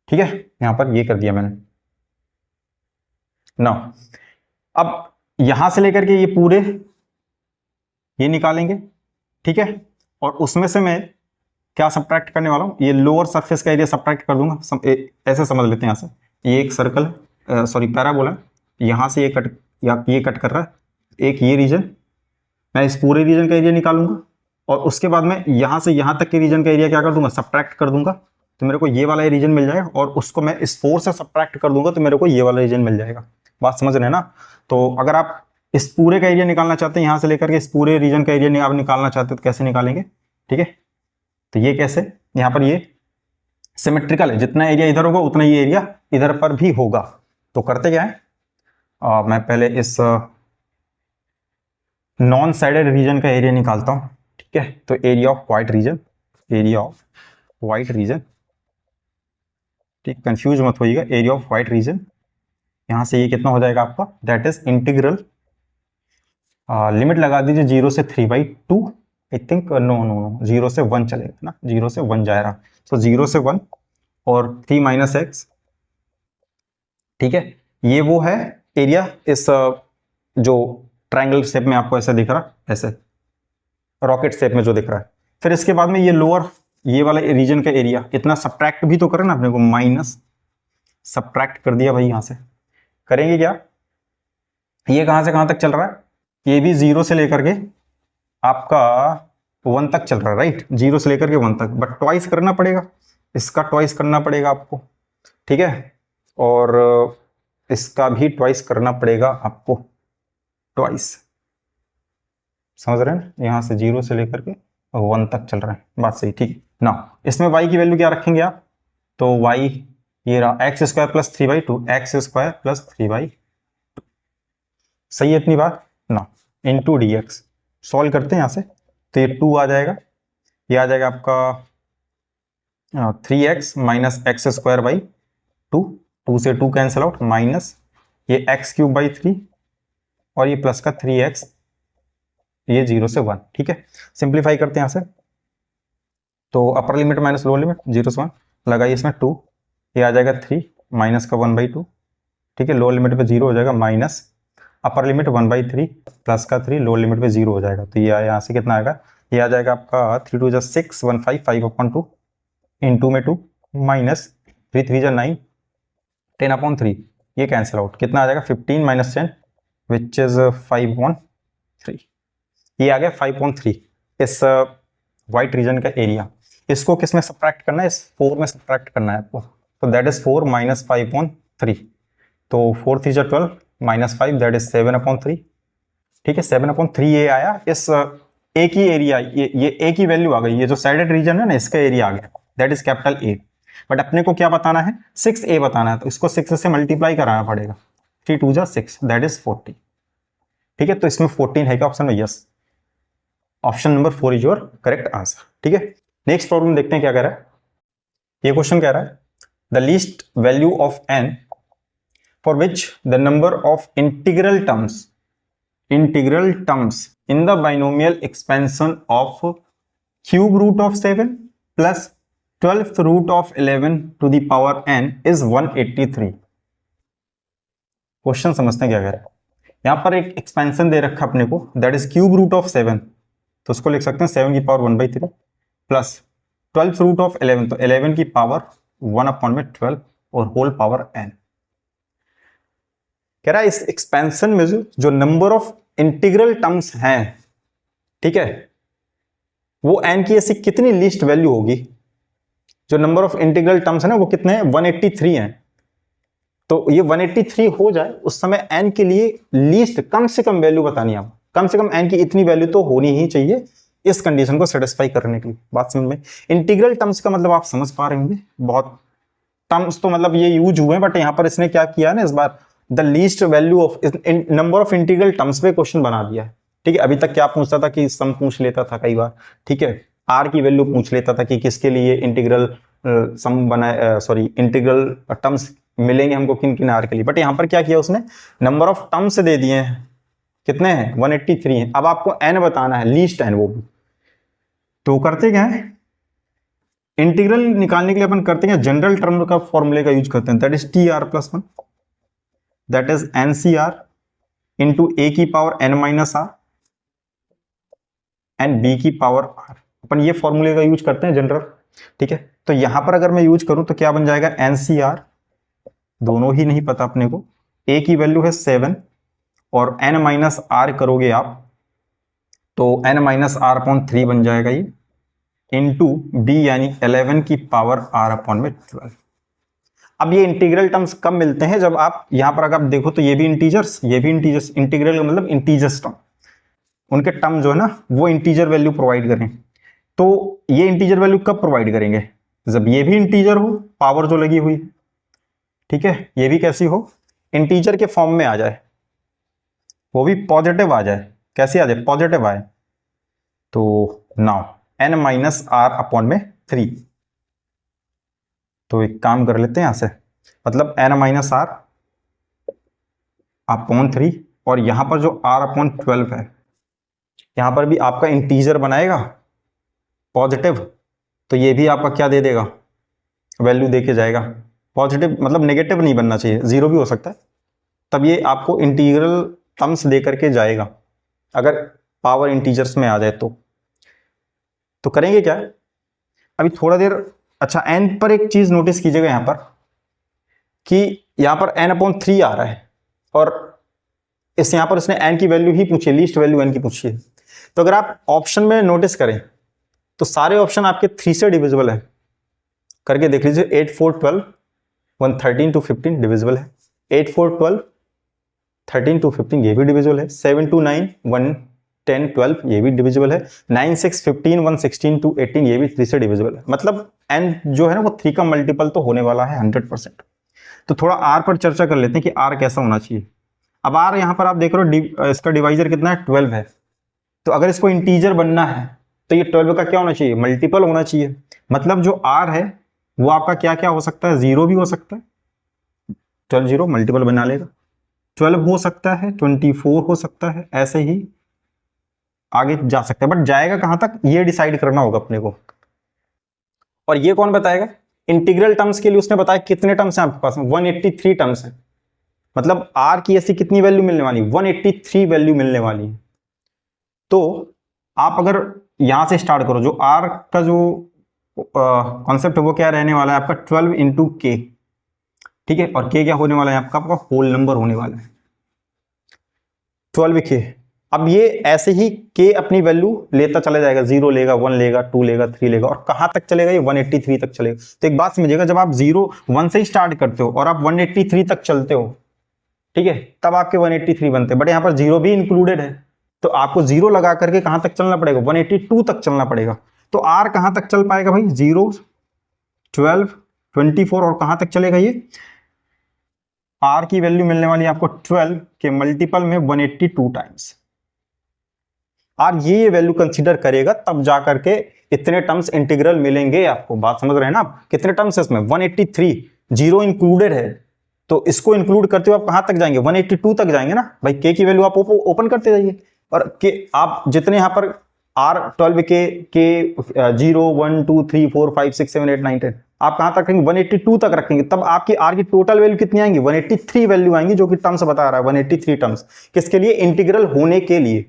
ठीक है। यहाँ पर ये कर दिया मैंने ना। अब यहां से लेकर के ये पूरे ये निकालेंगे, ठीक है। और उसमें से मैं क्या सब्ट्रैक्ट करने वाला हूं, ये लोअर सरफेस का एरिया सब्ट्रैक्ट कर दूंगा। ऐसे समझ लेते हैं, यहाँ से ये एक सर्कल है, सॉरी पैराबोला है, यहां से ये कट कर रहा है एक ये रीजन, मैं इस पूरे रीजन का एरिया निकालूंगा और उसके बाद में यहां से यहां तक के रीजन का एरिया क्या कर दूंगा, सब्ट्रैक्ट कर दूंगा, तो मेरे को ये वाला रीजन मिल जाएगा। और उसको मैं इस 4 से सब्ट्रैक्ट कर दूंगा तो मेरे को ये वाला रीजन मिल जाएगा। बात समझ रहे हैं ना? तो अगर आप इस पूरे का एरिया निकालना चाहते हैं, यहां से लेकर के इस पूरे रीजन का एरिया आप निकालना चाहते हैं, तो कैसे निकालेंगे, ठीक है। तो ये कैसे, यहाँ पर ये सिमेट्रिकल है, जितना एरिया इधर होगा उतना ही एरिया इधर पर भी होगा। तो करते क्या है, मैं पहले इस नॉन साइडेड रीजन का एरिया निकालता हूं, ठीक है। तो area of white region, area of white region, ठीक, कंफ्यूज मत होइएगा, एरिया ऑफ व्हाइट रीजन यहाँ से ये कितना हो जाएगा आपका, दैट इज इंटीग्रल, लिमिट लगा दीजिए 0 से 3/2, I think no no no 0 से 1 चलेगा ना, 0 से 1 जाएगा, तो 0 से 1 और 3 माइनस एक्स, ठीक है। ये वो है एरिया इस जो ट्रायंगल शेप में आपको ऐसा दिख रहा है, ऐसे रॉकेट शेप में जो दिख रहा है। फिर इसके बाद में ये लोअर, ये वाला रीजन का एरिया इतना सब्ट्रैक्ट भी तो करें ना अपने को, माइनस सब्ट्रैक्ट कर दिया भाई, यहां से करेंगे क्या, ये कहां से कहां तक चल रहा है, ये भी 0 से लेकर के आपका 1 तक चल रहा है, राइट, 0 से लेकर के 1 तक, बट ट्वाइस करना पड़ेगा, इसका ट्वाइस करना पड़ेगा आपको, ठीक है, और इसका भी ट्वाइस करना पड़ेगा आपको, ट्वाइस, समझ रहे हैं, यहां से 0 से लेकर के 1 तक चल रहा है, बात सही, ठीक ना। इसमें y की वैल्यू क्या रखेंगे आप, तो y ये रहा x² + 3/2, x² + 3/2, सही है इतनी बात ना, इंटू dx, सॉल्व करते हैं यहां से, तो ये 2 आ जाएगा, ये आ जाएगा आपका 3x - x² / 2, 2 से 2 कैंसिल आउट, माइनस ये x³ / 3 और ये प्लस का 3x, ये 0 से 1, ठीक है। सिंप्लीफाई करते हैं यहां से, तो upper limit minus lower limit 0 से 1 लगाइए, इसमें 2, ये आ जाएगा 3 माइनस का 1/2, ठीक है, लोअर लिमिट पे 0 हो जाएगा, माइनस अपर लिमिट 1/3 प्लस का 3, लोअर लिमिट पे 0 हो जाएगा, तो ये यहाँ से कितना आएगा, ये आ जाएगा आपका 3 2 6 1 5 5/2, इंटू में 2 माइनस 3 3 9 10/3, ये कैंसिल आउट, कितना आ जाएगा 15 - 10 विच इज 5/3, ये आ गया 5/3 इस व्हाइट रीजन का एरिया। इसको किस में सब्ट्रैक्ट करना है, इस 4 में सब्ट्रैक्ट करना है आपको, तो दैट इज 4 - 5/3, तो 4 3 12 -5 दैट इज 7/3, ठीक है, 7/3 ये आया, इस एक ही एरिया, ये एक ही वैल्यू आ गई, ये जो साइडेड रीजन है ना इसका एरिया आ गया, that is capital A, but अपने को क्या बताना है, 6A बताना है, तो इसको 6 से मल्टीप्लाई कराना पड़ेगा, 3 2 6 दैट इज 40, ठीक है, तो इसमें 14 है क्या ऑप्शन में, yes, option number 4 is your correct answer, ठीक है। नेक्स्ट प्रॉब्लम देखते हैं क्या कह रहा है, ये क्वेश्चन कह रहा है the least value of n for which the number of integral terms in the binomial expansion of cube root of 7 plus 12th root of 11 to the power n is 183। Question समझते हैं क्या कह रहा है, यहां पर एक एक्सपेंशन दे रखा अपने को, that is cube root of 7, तो उसको लिख सकते हैं 7 की power 1/3 plus 12th root of 11, तो 11 की पावर 1/12 और होल पावर n। कह रहा है इस एक्सपेंशन में जो नंबर ऑफ इंटीग्रल टर्म्स हैं, ठीक है, वो n की ऐसी कितनी लीस्ट वैल्यू होगी, जो नंबर ऑफ इंटीग्रल टर्म्स है ना वो कितने हैं, 183 हैं, तो ये 183 हो जाए उस समय n के लिए लीस्ट कम से कम वैल्यू बतानी है आप, कम से कम n की इतनी वैल्यू तो होनी ही चाहिए इस कंडीशन को सेटिस्फाई करने के लिए, बात समझ में। इंटीग्रल टर्म्स का मतलब आप समझ पा रहे होंगे, बहुत टर्म्स तो मतलब ये यूज हुए, बट यहां पर इसने क्या किया ना इस बार, the least value of number of integral terms पे क्वेश्चन बना दिया है, ठीक है। अभी तक क्या पूछता था कि सम पूछ लेता था कई बार, ठीक है, आर की वैल्यू पूछ लेता था कि किसके लिए इंटीग्रल सम बना, सॉरी इंटीग्रल टर्म्स मिलेंगे हमको किन किन आर के लिए, बट यहां पर क्या किया उसने, नंबर ऑफ टर्म्स दे दिए हैं, कितने हैं 183 हैं, अब आपको n बताना है, लीस्ट n वो भी, तो करते क्या है, इंटीग्रल निकालने के लिए अपन करते हैं जनरल टर्म का फॉर्मूले का यूज करते हैं, that is TR+1, that is NCR into a की पावर n-r एंड b की पावर r, अपन ये फॉर्मूले का यूज करते हैं जनरल, ठीक है। तो यहां पर अगर मैं यूज करूं तो क्या बन जाएगा, NCR, दोनों ही नहीं पता अपने को, a की वैल्यू है 7 और n-r करोगे आप तो n-r/3 बन जाएगा ये, इंटू b यानी 11 की पावर r/12। अब ये इंटीग्रल टर्म्स कब मिलते हैं, जब आप यहां पर अगर आप देखो तो ये भी इंटीजर्स, ये भी इंटीजर्स, इंटीग्रल का मतलब इंटीजर्स टर्म, उनके टर्म जो है ना वो इंटीजर वैल्यू प्रोवाइड करें, तो ये इंटीजर वैल्यू कब प्रोवाइड करेंगे, जब ये भी इंटीजर हो, पावर जो लगी हुई, ठीक है, ये भी कैसी हो, इंटीजर के फॉर्म में आ जाए, वो भी पॉजिटिव आ जाए, कैसे आ जाए, पॉजिटिव आए, तो नाउ n-r/3, तो एक काम कर लेते हैं यहां से, मतलब n-r अपॉन 3, और यहाँ पर जो r अपॉन 12 है, यहाँ पर भी आपका इंटीजर बनाएगा पॉजिटिव, तो ये भी आपका क्या दे देगा, वैल्यू दे के जाएगा पॉजिटिव, मतलब नेगेटिव नहीं बनना चाहिए, जीरो भी हो सकता है, तब ये आपको इंटीग्रल टर्म्स दे करके जाएगा अगर पावर इंटीजर्स में आ जाए तो करेंगे क्या अभी थोड़ा देर। अच्छा, n पर एक चीज नोटिस कीजिएगा यहाँ पर कि यहाँ पर n अपॉन 3 आ रहा है, और इस यहाँ पर उसने n की वैल्यू ही पूछी है, लीस्ट वैल्यू n की पूछी है। तो अगर आप ऑप्शन में नोटिस करें तो सारे ऑप्शन आपके 3 से डिविजिबल है, करके देख लीजिए। 8 4 12 113 to 15 डिविजिबल है, 8 4 12 13 to 15 ये भी डिविजिबल है, 7 to 9 1 10 12 ये भी डिविजिबल है, 9 6 15 1 16 to 18 ये भी 3 से डिविजिबल है। मतलब n जो है ना वो 3 का मल्टीपल तो होने वाला है 100%। तो थोड़ा r पर चर्चा कर लेते हैं कि r कैसा होना चाहिए। अब r यहाँ पर आप देख रहे हो इसका डिवाइजर कितना है, 12 है, तो अगर इसको इंटीजर बनना है तो ये 12 का क्या होना चाहिए, मल्टीपल होना चाहिए। मतलब जो r है वो आपका क्या क्या हो सकता है, 0 भी हो सकता है, 12 0 मल्टीपल बना लेगा, 12 हो सकता है, 24 हो सकता है, ऐसे ही आगे जा सकता है, बट जाएगा कहां तक ये डिसाइड करना होगा अपने को। और ये कौन बताएगा, इंटीग्रल टर्म्स के लिए उसने बताया कितने टर्म्स हैं आपके पास में, 183 टर्म्स हैं। मतलब r की ऐसी कितनी वैल्यू मिलने वाली, 183 वैल्यू मिलने वाली है। तो आप अगर यहां से स्टार्ट करो, जो r का जो कॉन्सेप्ट है वो क्या रहने वाला है आपका 12 इंटू के, ठीक है, और k क्या होने वाला है आपका होल नंबर होने वाला है 12 के। अब ये ऐसे ही k अपनी वैल्यू लेता चला जाएगा, 0 लेगा, 1 लेगा, 2 लेगा, 3 लेगा, और कहां तक चलेगा, ये 183 तक चलेगा। तो एक बात समझिएगा, जब आप 0 1 से ही स्टार्ट करते हो और आप 183 तक चलते हो, ठीक है, तब आपके 183 बनते हैं, बट यहाँ पर 0 भी इंक्लूडेड है, तो आपको 0 लगा करके कहां तक चलना पड़ेगा, 182 तक चलना पड़ेगा। तो r कहां तक चल पाएगा भाई, 0 12 24, और कहां तक चलेगा ये, r की वैल्यू मिलने वाली है आपको 12 के मल्टीपल में 182 टाइम्स। r ये वैल्यू कंसीडर करेगा तब जा करके इतने टर्म्स इंटीग्रल मिलेंगे आपको। बात समझ रहे हैं ना आप, कितने टर्म्स है इसमें, 183, 0 इंक्लूडेड है, तो इसको इंक्लूड करते हुए आप कहां तक जाएंगे, 182 तक जाएंगे ना भाई। k की वैल्यू आप ओपन करते जाइए, और के आप जितने यहाँ पर r 12 के 0 1 2 3 4 5 6 7 8 9 10 आप कहां तक रखेंगे, 182 तक रखेंगे, तब आपकी r की टोटल वैल्यू कितनी आएंगी, 183 वैल्यू आएंगी, जो कि टर्म्स बता रहा है 183 टर्म्स, किसके लिए, इंटीग्रल होने के लिए।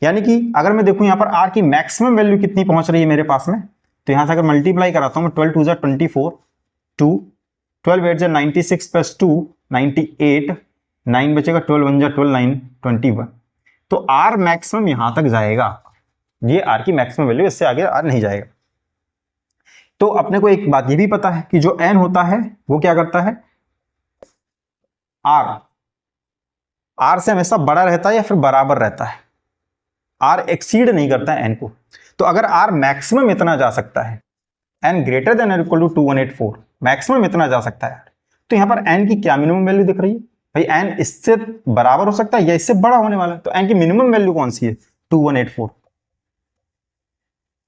यानी कि अगर मैं देखूं यहाँ पर r की मैक्सिमम वैल्यू कितनी पहुंच रही है मेरे पास में, तो यहां से अगर मल्टीप्लाई कराता हूं मैं, 12 2 24 2 12 8 96 प्लस 2 98 9 बचेगा, 12 1 12 9 21। तो r मैक्सिमम यहां तक जाएगा, ये r की मैक्सिमम वैल्यू, इससे आगे r नहीं जाएगा। तो अपने को एक बात ये भी पता है कि जो n होता है वो क्या करता है, r से हमेशा बड़ा रहता है या फिर बराबर रहता है, r एक्सीड नहीं करता है n को। तो अगर r मैक्सिमम इतना जा सकता है, n ग्रेटर देन और इक्वल टू 2184, मैक्सिमम इतना जा सकता है, तो यहां पर n की क्या मिनिमम वैल्यू दिख रही है भाई, n इससे बराबर हो सकता है या इससे बड़ा होने वाला है, तो n की मिनिमम वैल्यू कौन सी है, 2184।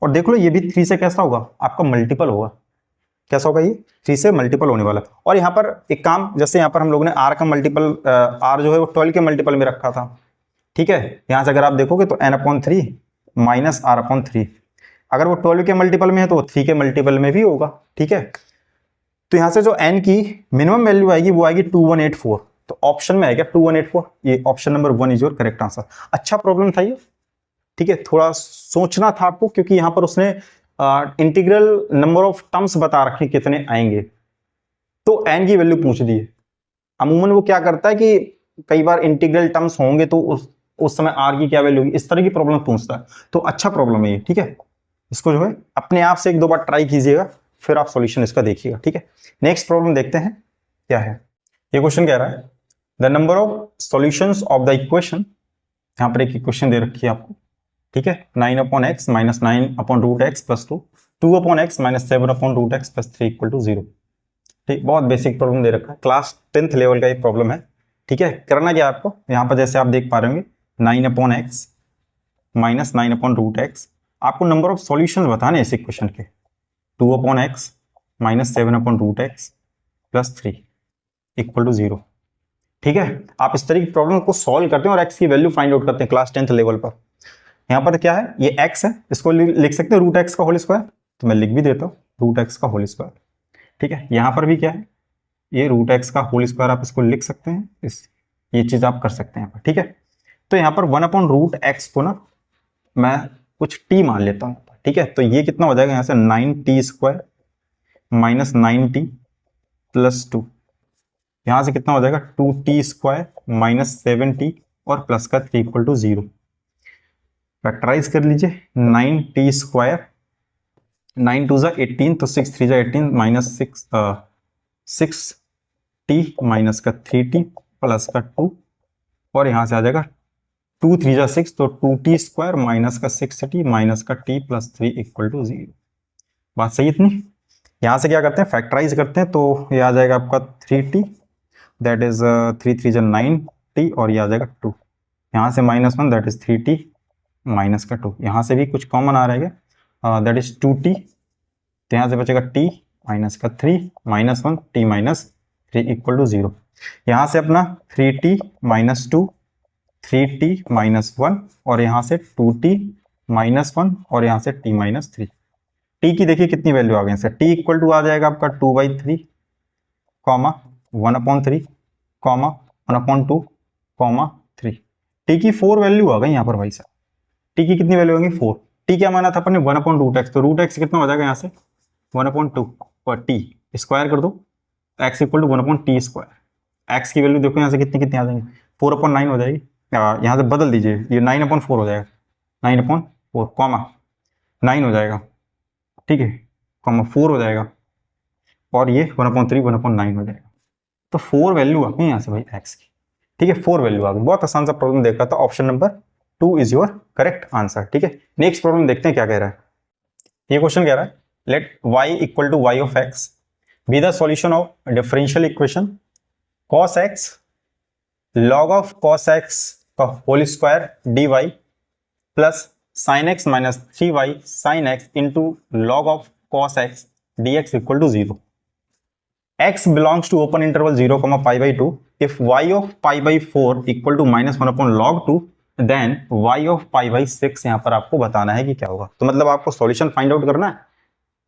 और देख लो ये भी 3 से कैसा होगा आपका मल्टीपल होगा, कैसा होगा, ये 3 से मल्टीपल होने वाला। और यहाँ पर एक काम, जैसे यहाँ पर हम लोगों ने r का मल्टीपल, r जो है वो 12 के मल्टीपल में रखा था, ठीक है, यहां से अगर आप देखोगे तो n/3 माइनस r/3, अगर वो 12 के मल्टीपल में है तो वो 3 के मल्टीपल में भी होगा, ठीक है। तो यहां से जो n की मिनिमम वैल्यू आएगी वो आएगी 2184, तो ऑप्शन में आएगा 2184, ये option number 1 is your correct answer. अच्छा प्रॉब्लम था ये, ठीक है, थोड़ा सोचना था आपको, क्योंकि यहां पर उसने इंटीग्रल नंबर ऑफ टर्म्स बता रखे कितने आएंगे, तो n की वैल्यू पूछ दी है। अमूमन वो क्या करता है कि कई बार इंटीग्रल टर्म्स होंगे तो उस समय r की क्या वैल्यू होगी, इस तरह की प्रॉब्लम पूछता है। तो अच्छा प्रॉब्लम है ये, ठीक है, इसको जो है अपने आप से 1-2 बार ट्राई कीजिएगा, फिर आप सॉल्यूशन इसका देखिएगा, ठीक है। नेक्स्ट प्रॉब्लम देखते हैं क्या है। ये क्वेश्चन कह रहा है the number of solutions of the equation, यहां पर एक इक्वेशन दे रखी है आपको, ठीक है, 9/x minus 9/√x plus 2 2/x minus 7/√x plus 3 equal to 0। ठीक, बहुत बेसिक प्रॉब्लम दे रखा है, क्लास 10th लेवल का ये प्रॉब्लम है, ठीक है। करना क्या आपको, यहाँ पर जैसे आप देख पा रहे होंगे 9/x माइनस 9/√x, आपको नंबर ऑफ सॉल्यूशंस बताने इस इक्वेशन के, 2/x minus 7/√x plus 3 equal to 0। ठीक है, आप इस तरह की प्रॉब्लम को सॉल्व करते हैं और एक्स की वैल्यू फाइंड आउट करते हैं क्लास 10th लेवल पर। यहाँ पर क्या है, ये एक्स है, इसको लिख सकते हैं रूट एक्स का होल स्क्वायर, तो मैं लिख भी देता हूँ रूट एक्स का होल स्क्वायर। ठीक है, यहाँ पर भी क्या है, ये रूट एक्स का होल स्क्वायर, आप इसको लिख सकते हैं, ये चीज आप कर सकते हैं यहाँ पर। ठीक है, तो यहाँ पर 1/√x को ना मैं कुछ t मान लेता हूँ। ठीक है, तो ये कितना हो जाएगा यहाँ से 9t² माइनस 9t प्लस 2, यहाँ से कितना हो जाएगा 2t² माइनस 7t और प्लस का 3 = 0। फैक्टराइज कर लीजिए, 9t², 9 2 18, तो 6 3 18 माइनस 6t माइनस का 3t प्लस का 2, और यहाँ से आ जाएगा 2 3 6, तो 2t² माइनस का 6t माइनस का t प्लस 3 = 0। बात सही इतनी। यहाँ से क्या करते हैं, फैक्टराइज करते हैं, तो ये आ जाएगा आपका 3t, दैट इज 3 3 9t, और ये आ जाएगा 2, यहाँ से -1, दैट इज 3t माइनस का 2, यहाँ से भी कुछ कॉमन आ रहेगा, दैट इज 2t, तो यहाँ से बचेगा t माइनस का 3 -1 t माइनस 3 = 0। यहाँ से अपना 3t माइनस 2, 3t माइनस 1, और यहाँ से 2t माइनस 1, और यहाँ से t माइनस 3। t की देखिए कितनी वैल्यू आ गई है, t = आ जाएगा आपका 2/3, 1/3, 1/2, 3। t की 4 वैल्यू आ गई यहाँ पर भाई साहब। t की कितनी वैल्यू होगी 4। t क्या माना था अपन ने 1/√x, तो √x कितना हो जाएगा यहाँ से 1/2 पर t स्क्वायर कर दो, x = 1/t²। x की वैल्यू देखो यहाँ से कितनी कितनी आ जाएंगी, 4/9 हो जाएगी, यहाँ से बदल दीजिए, ये 9/4 हो जाएगा, 9/4, 9 हो जाएगा, ठीक है, 4 हो जाएगा, और ये 1/3, 1/9 हो जाएगा। तो 4 वैल्यू आ गई यहाँ से भाई x की। ठीक है, 4 वैल्यू आ गई। बहुत आसान सा प्रॉब्लम देख रहा था, option number 2 is your correct answer. ठीक है, नेक्स्ट प्रॉब्लम देखते हैं क्या कह रहा है। ये क्वेश्चन कह रहा है late y = y of x be the solution of differential equation cos x log of cos x का whole square dy plus sin x minus 3y sin x into log of cos x dx = 0। x belongs to open interval 0, pi/2 if y of pi/4 = -1/log 2 then y of pi/6। यहाँ पर आपको बताना है कि क्या होगा। तो मतलब आपको सॉल्यूशन फाइंड आउट करना है,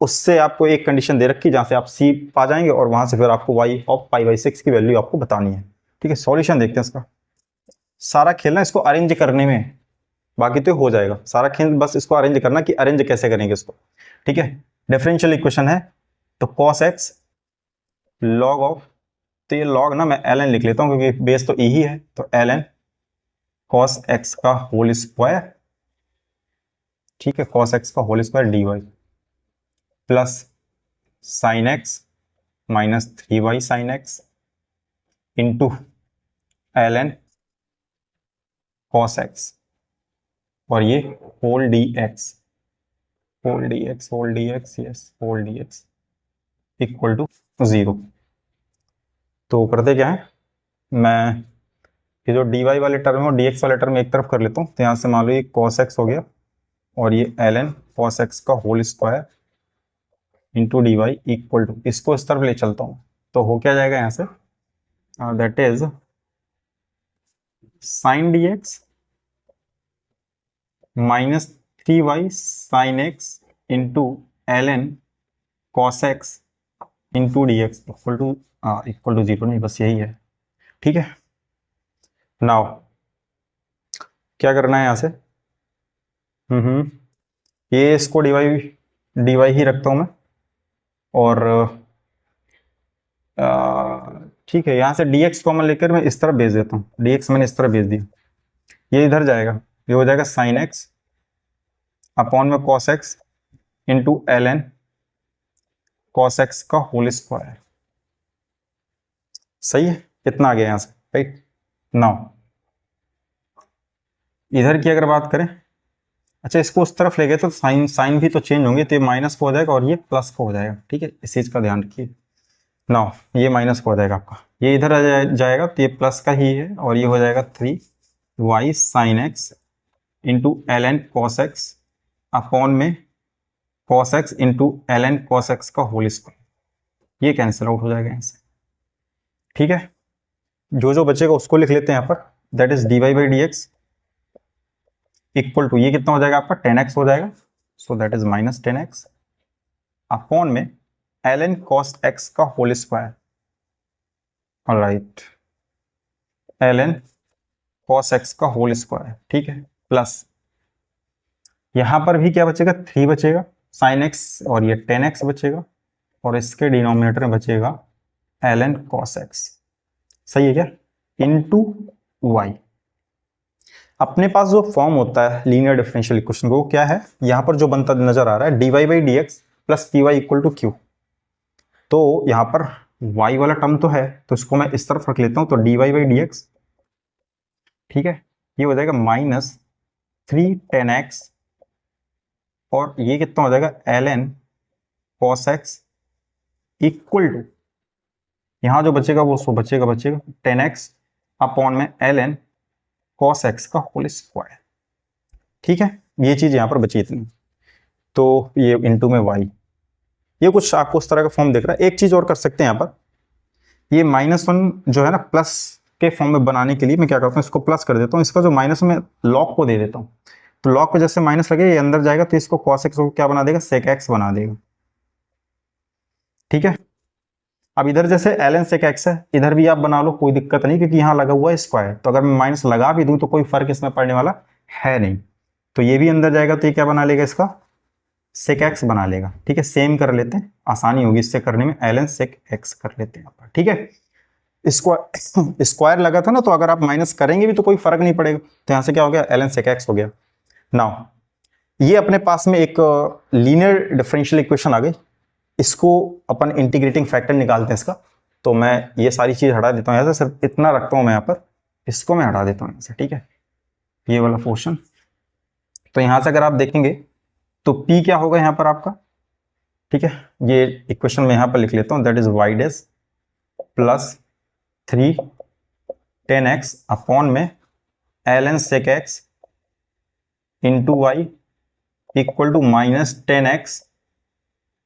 उससे आपको एक कंडीशन दे रखी जहां से आप c पा जाएंगे, और वहां से फिर आपको y of pi/6 की वैल्यू आपको बतानी है। ठीक है, सॉल्यूशन देखते हैं इसका। सारा खेलना इसको अरेंज करने में, बाकी तो हो जाएगा। सारा खेल बस इसको अरेंज करना कि अरेंज कैसे करेंगे इसको। ठीक है, डिफरेंशियल इक्वेशन है, तो cos x log ऑफ, तो ये log ना मैं ln लिख लेता हूं क्योंकि बेस तो e ही है, तो ln cos x का होल स्क्वायर, ठीक है, cos x का whole square dy plus sin x minus 3y sin x into ln cos x, और ये whole dx, yes whole dx equal to 0। तो करते क्या है, मैं ये जो dy वाले टर्म है dx वाले टर्म एक तरफ कर लेता हूँ। तो यहाँ से मान लो ये cos x हो गया, और ये ln cos x का whole square into dy equal to, इसको इस तरफ ले चलता हूँ, तो हो क्या जाएगा यहाँ से, that is sin dx minus 3y sin x into ln cos x into dx equal to 0। नहीं, बस यही है। ठीक है, नाउ क्या करना है यहाँ से, ये इसको dy ही रखता हूँ मैं, और ठीक है, यहाँ से dx कॉमन लेकर मैं इस तरफ भेज देता हूँ, dx मैंने इस तरफ भेज दिया, ये इधर जाएगा, ये हो जाएगा sin x अपॉन में cos x into ln cos x का होल स्क्वायर। सही है, इतना आ गया यहाँ से, राइट। नाउ इधर की अगर बात करें, अच्छा इसको उस तरफ ले गए तो साइन भी तो चेंज होंगे, तो ये माइनस का हो जाएगा और ये प्लस का हो जाएगा। ठीक है, इस चीज का ध्यान रखिए। नाउ ये माइनस का हो जाएगा आपका, ये इधर आ जाएगा, तो ये प्लस का ही है, और ये हो जाएगा 3y sin x into ln cos x upon में cos x into ln cos x का होल स्क्वायर। ये कैंसिल आउट हो जाएगा यहाँ से। ठीक है, जो जो बचेगा उसको लिख लेते हैं यहाँ पर, that is dy by d x equal to, ये कितना हो जाएगा आपका 10x हो जाएगा, so that is minus 10x upon में ln cos x का whole square, alright, ln cos x का होल स्क्वायर, ठीक है, प्लस यहां पर भी क्या बचेगा 3 बचेगा sin x, और ये 10x बचेगा, और इसके डिनोमिनेटर में बचेगा ln cos x, सही है क्या, इनटू y। अपने पास जो फॉर्म होता है लीनियर डिफरेंशियल इक्वेशन को, क्या है यहाँ पर जो बनता नजर आ रहा है, dy by d x plus p y equal to q. तो यहाँ पर y वाला टर्म तो है, तो इसको मैं इस तरफ रख लेता हूँ, तो dy बाई डी एक्स, ठीक है, ये हो जाएगा माइनस 3 10x, और ये कितना हो जाएगा ln cos x equal to, यहाँ जो बचेगा वो सो बचेगा 10x अपॉन में ln cos x का होल स्क्वायर, ठीक है, ये चीज यहाँ पर बची इतनी, तो ये इनटू में y, ये कुछ आपको उस तरह का फॉर्म दिख रहा है। एक चीज और कर सकते हैं यहाँ पर, ये -1 जो है ना प्लस के फॉर्म में बनाने के लिए मैं क्या करता हूँ, इसको प्लस कर देता हूँ, इसका जो माइनस में लॉग को दे देता हूँ, तो लॉग पे जैसे माइनस लगे ये अंदर जाएगा, तो इसको cos x को क्या बना देगा, sec x बना देगा, ठीक है। अब इधर जैसे ln sec x है, इधर भी आप बना लो, कोई दिक्कत नहीं, क्योंकि यहाँ लगा हुआ है स्क्वायर, तो अगर मैं माइनस लगा भी दूं तो कोई फर्क इसमें पड़ने वाला है नहीं, तो ये भी अंदर जाएगा, तो ये क्या बना लेगा, इसका sec x बना लेगा, ठीक है। सेम कर लेते हैं, आसानी होगी इससे करने में, ln sec x कर लेते हैं यहाँ पर, ठीक है। स्क्वायर लगा था ना, तो अगर आप माइनस करेंगे भी तो कोई फर्क नहीं पड़ेगा, तो यहाँ से क्या हो गया, ln sec x हो गया। नाउ ये अपने पास में एक लीनियर डिफरेंशियल इक्वेशन आ गई, इसको अपन इंटीग्रेटिंग फैक्टर निकालते हैं इसका, तो मैं ये सारी चीज हटा देता हूँ यहाँ से, सिर्फ इतना रखता हूँ मैं यहाँ पर, इसको मैं हटा देता हूँ यहाँ से, ठीक है, ये वाला पोर्शन। तो यहाँ से अगर आप देखेंगे तो P क्या होगा यहाँ पर आपका, ठीक है, ये इक्वेशन में यहाँ पर लिख लेता हूँ, that is y dash plus 3 10x upon में ln sec x into y equal to minus 10x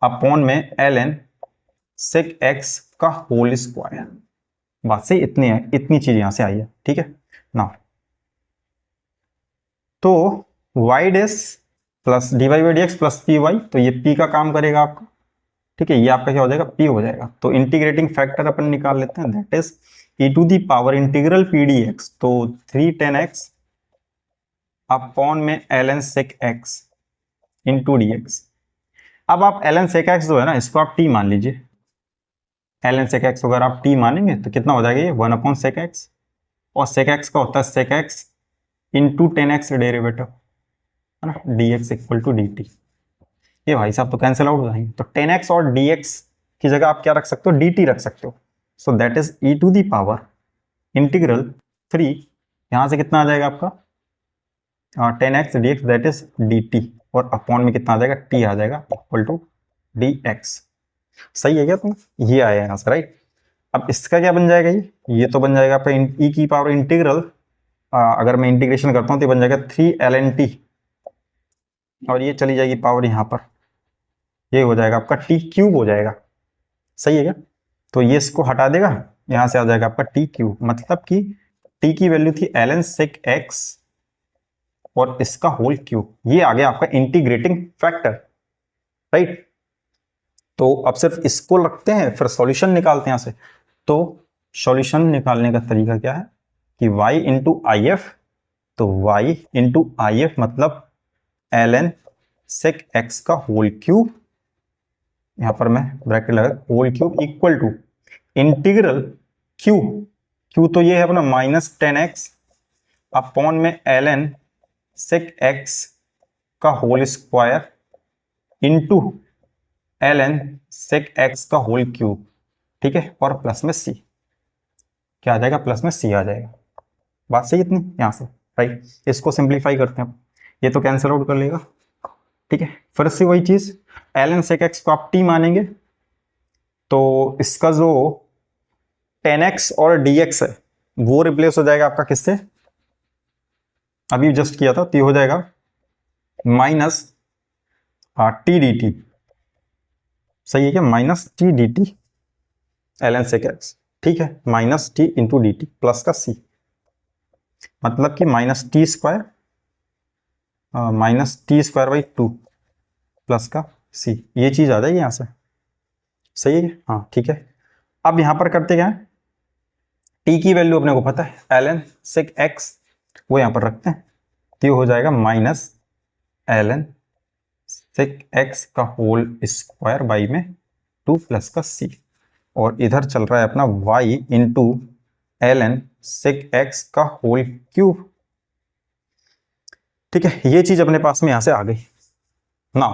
upon में ln sec x का होल स्क्वायर। बात से इतनी है, इतनी चीज यहां से आई है, ठीक है ना। तो y dash plus dy by d x plus p y, तो ये p का काम करेगा आपका, ठीक है, ये आपका क्या हो जाएगा, p हो जाएगा। तो इंटीग्रेटिंग फैक्टर अपन निकाल लेते हैं, that is e to the power integral p d x, तो 3 10x अपॉन में ln sec x into d x. अब आप ln sec x जो है ना, इसको आप t मान लीजिए, ln sec x अगर आप t मानेंगे तो कितना हो जाएगा, ये 1 अपॉन sec x, और sec x का होता है sec x into 10x derivative, है ना, dx इक्वल टू dt। ये भाई साहब तो कैंसिल आउट हो जाएंगे, तो 10x और dx की जगह आप क्या रख सकते हो, dt रख सकते हो। So that is e to the power integral 3, यहां से कितना आ जाएगा आपका 10x dx, that is dt, और अपॉन में कितना आ जाएगा, t आ जाएगा इक्वल टू dx। सही है क्या तुम, ये आया यहाँ से, राइट। अब इसका क्या बन जाएगा, ये तो बन जाएगा आपका e की पावर इंटीग्रल, अगर मैं इंटीग्रेशन करता हूँ तो बन जाएगा 3 ln t, और ये चली जाएगी पावर यहाँ पर, ये हो जाएगा आपका t क्यूब हो जाएगा, सही है क्या। तो ये इसको हटा देगा, यहाँ से आ जाएगा आपका t क्यूब, मतलब कि t की वैल्यू थी ln sec x और इसका होल क्यूब, ये आ गया आपका इंटीग्रेटिंग फैक्टर, राइट। तो अब सिर्फ इसको रखते हैं, फिर सॉल्यूशन निकालते हैं यहाँ से। तो सॉल्यूशन निकालने का तरीका क्या है कि y इंटू आई एफ, तो y इंटू आई एफ मतलब ln sec x का होल क्यूब, यहां पर मैं ब्रैकेट लगा whole cube equal to integral q तो ये है अपना माइनस 10x अपॉन में ln sec x का whole square into ln sec x का होल क्यूब, ठीक है, और प्लस में c, क्या आ जाएगा, प्लस में c आ जाएगा। बात सही इतनी यहां से, राइट। इसको सिंप्लीफाई करते हैं, ये तो कैंसिल आउट कर लेगा, ठीक है। फिर से वही चीज, ln sec x को आप t मानेंगे, तो इसका जो 10x और dx है वो रिप्लेस हो जाएगा आपका किससे, अभी जस्ट किया था, तो ये हो जाएगा माइनस टी डी टी, सही है क्या, minus T D T ln sec x, ठीक है, minus T into D T plus का सी, मतलब कि minus T square by 2 plus का सी, ये चीज आ जाएगी यहां से। सही है, हाँ ठीक है। अब यहां पर करते क्या है, टी की वैल्यू अपने को पता है ln sec x, वो यहां पर रखते हैं, तो ये हो जाएगा माइनस ln sec x का होल स्क्वायर बाई में 2 प्लस का c, और इधर चल रहा है अपना y into ln sec x का होल क्यूब। ठीक है, ये चीज अपने पास में यहां से आ गई ना।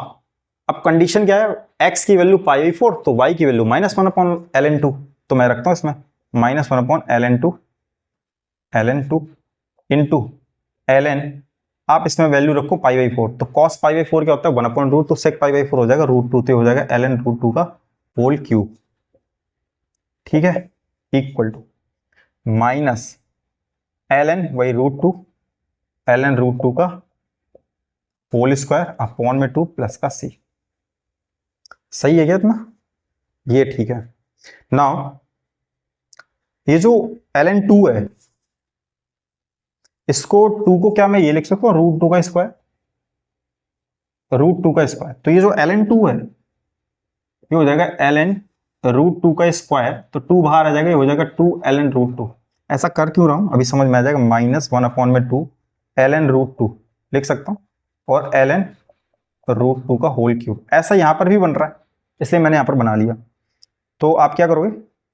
अब कंडीशन क्या है, x की वैल्यू π/4, तो y की वैल्यू -1/ln2, तो मैं रखता हूं इसमें -1/ln2 इंटू ln, आप इसमें वैल्यू रखो π/4, तो cos π/4 क्या होता है 1/√, तो sec π/4 हो जाएगा √2, तो हो जाएगा ln√2 का होल क्यूब। ठीक है, equal to minus ln/√2 ln√2 का होल स्क्वायर अपॉन में 2 प्लस का c। सही है क्या इतना, ये ठीक है। नाउ ये जो ln2 है, इसको 2 को क्या मैं ये लिख सकता हूं √2 का स्क्वायर, √2 का स्क्वायर, तो ये जो ln2 है ये हो जाएगा ln√2 का स्क्वायर, तो 2 बाहर आ जाएगा, ये हो जाएगा 2 ln√2। ऐसा कर क्यों रहा हूं अभी समझ में आ जाएगा, -1/2 ln√2 लिख सकता हूं, और ln√2 का होल क्यूब, ऐसा यहां पर भी बन रहा है इसलिए मैंने यहां पर बना लिया। तो आप क्या करोगे,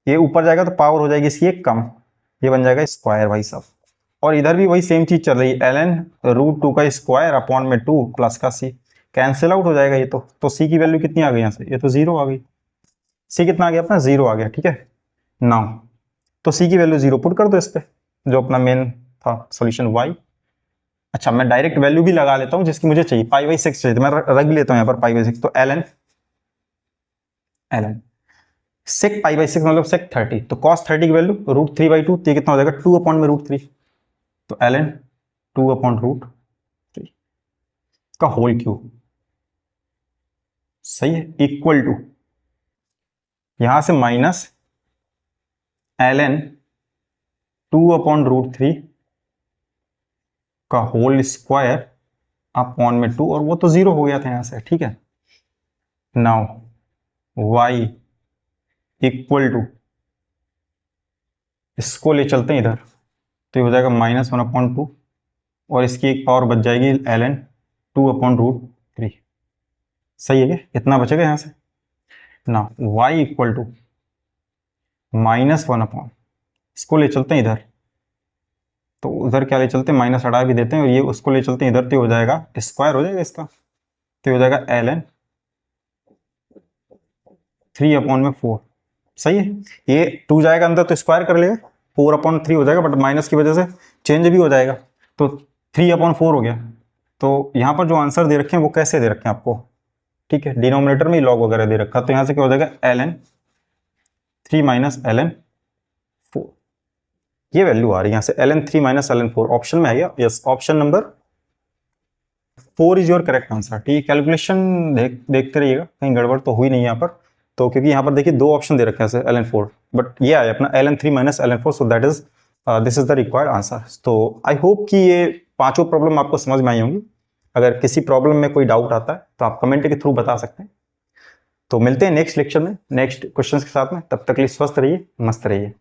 ये ऊपर जाएगा तो पावर हो जाएगी इसकी एक कम, ये बन जाएगा स्क्वायर भाई साहब, और इधर भी वही सेम चीज चल रही है, ln√2 का स्क्वायर अपॉन में 2 प्लस का c, कैंसिल आउट हो जाएगा ये तो c की वैल्यू कितनी आ गई यहाँ से, ये तो 0 आ गई, c कितना आ गया अपना 0 आ गया। ठीक है, नाउ तो c की वैल्यू 0 पुट कर दो इस पे, जो अपना मेन था सॉल्यूशन y। अच्छा, मैं डायरेक्ट वैल्यू भी लगा लेता हूं जिसकी मुझे चाहिए, π/6 चाहिए, तो मैं रख लेता हूं यहाँ पर π/6, तो ln sec π/6 मतलब sec 30, तो cos 30 की वैल्यू √3/2, तो ये कितना हो जाएगा 2 अपॉन में √3, तो ln 2 अपॉन √3 का होल क्यूब। सही है, इक्वल टू यहां से माइनस ln 2 अपॉन √3 का होल स्क्वायर अपॉन में 2, और वो तो 0 हो गया था यहां से। ठीक है, नाउ y इक्वल टू, इसको ले चलते हैं इधर, तो ये हो जाएगा -1/2, और इसकी एक पावर बच जाएगी ln 2 अपॉन √3। सही है क्या, इतना बचेगा यहां से ना। y इक्वल टू -1/, इसको ले चलते हैं इधर, तो उधर क्या ले चलते हैं, माइनस हटा भी देते हैं, और ये उसको ले चलते हैं इधर, तो हो जाएगा स्क्वायर हो जाएगा इसका, तो हो जाएगा ln 3/4। सही है, ये 2 जाएगा अंदर तो स्क्वायर कर लेगा, 4/3 हो जाएगा, बट माइनस की वजह से चेंज भी हो जाएगा, तो 3/4 हो गया। तो यहाँ पर जो आंसर दे रखे हैं वो कैसे दे रखे हैं आपको, ठीक है, डिनोमिनेटर में लॉग वगैरह दे रखा, तो यहाँ से क्या हो जाएगा ln 3 - ln 4, ये वैल्यू आ रही है यहाँ से ln 3 - ln 4, ऑप्शन में है क्या, yes, option number 4 is your correct answer. ठीक है, कैलकुलेशन देखते रहिएगा कहीं गड़बड़ तो हुई नहीं यहाँ पर, तो क्योंकि यहाँ पर देखिए 2 ऑप्शन दे रखे हैं ln 4, बट ये आया अपना ln 3 - ln 4, so that is this is the required answer. तो आई होप कि ये पांचों प्रॉब्लम आपको समझ में आई होंगी। अगर किसी प्रॉब्लम में कोई डाउट आता है तो आप कमेंट के थ्रू बता सकते हैं। तो मिलते हैं नेक्स्ट लेक्चर में नेक्स्ट क्वेश्चंस के साथ में, तब तक के लिए स्वस्थ रहिए, मस्त रहिए।